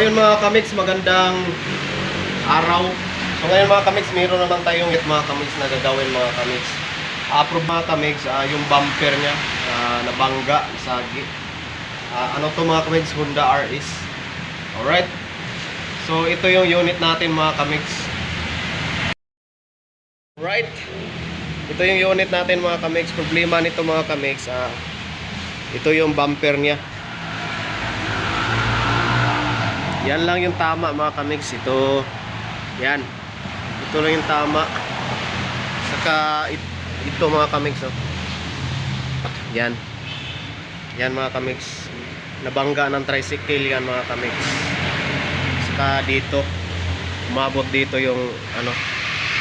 ayun mga kamigs, magandang araw. So ngayon mga kamigs, mayroon naman tayong mga kamigs na gagawin mga kamigs. Approve mga kamigs, yung bumper niya, nabangga, sagi. Ano to mga kamigs? Honda RS. Alright. So ito yung unit natin mga kamigs. Alright. Ito yung unit natin mga kamigs. Problema nito mga kamigs, ito yung bumper niya. Yan lang yung tama mga kamigs. Ito, yan. Ito lang yung tama. Saka ito mga kamigs, oh. Yan. Yan mga kamigs. Nabangga ng tricycle yan mga kamigs. Saka dito, umabot dito yung ano,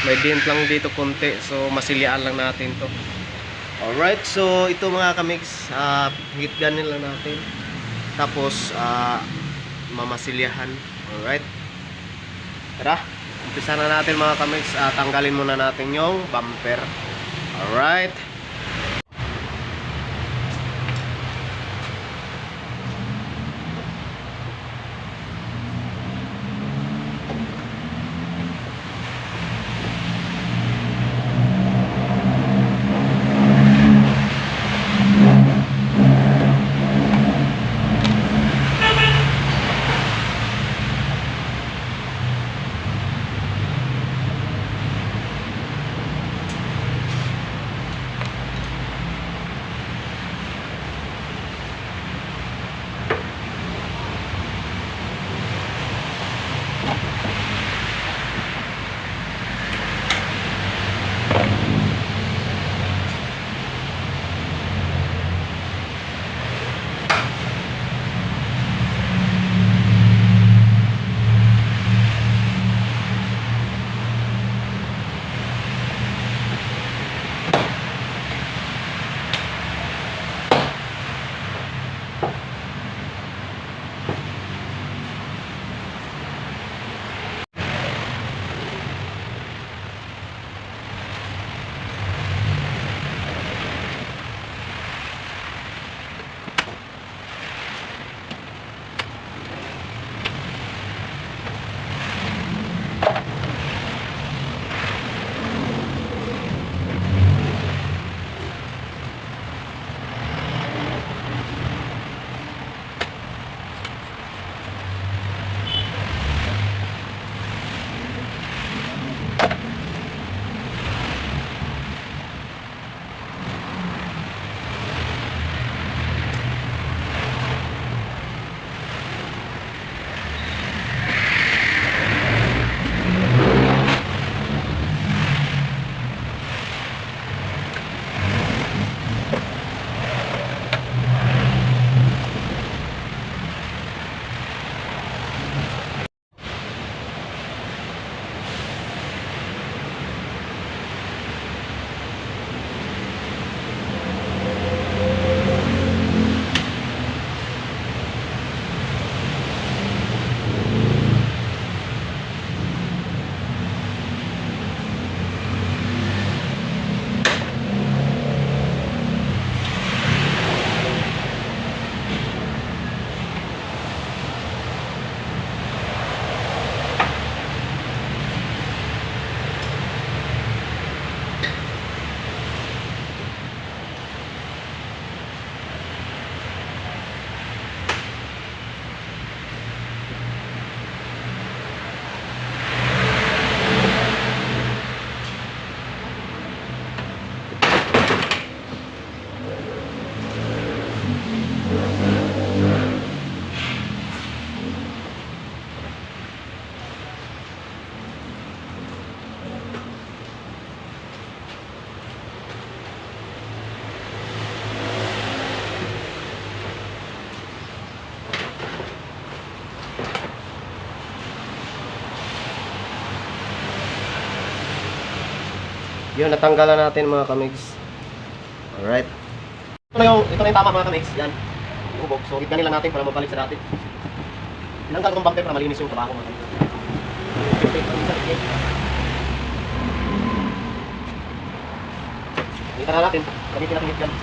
may dent lang dito konti. So masilian lang natin to. Alright, so ito mga kamigs, hit gun lang natin. Tapos mamasilyahan. Alright. Tara, umpisa na natin mga kamigs. Tanggalin muna natin yung bumper. Alright. Yun, natanggalan natin mga kamigs. Alright. Ito na yung tama mga kamigs. Yan. Yung ubog. So, hit lang natin para mabalik sa dati. Tinanggal ko ng bumper para malinis yung trabaho mga kamigs. Hita na natin. Gamitin natin hit gun.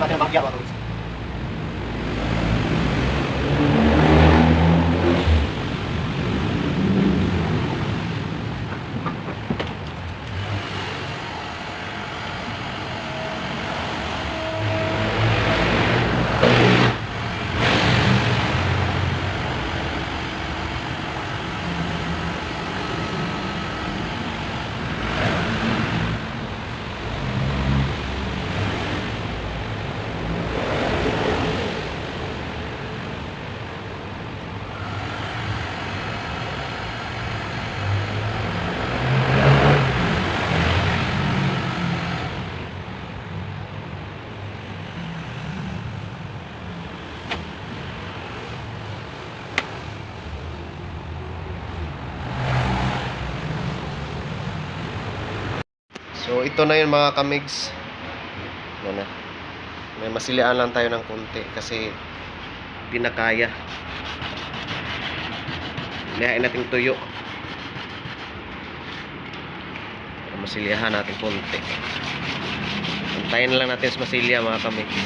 Hanap natin ang bahagya mga kamigs. So ito na yun mga kamigs. Yan na. May masilian lang tayo ng konti kasi di na kaya. Lihain natin tuyo. Masilihan natin konti. Antayin lang natin sa masilya mga kamigs.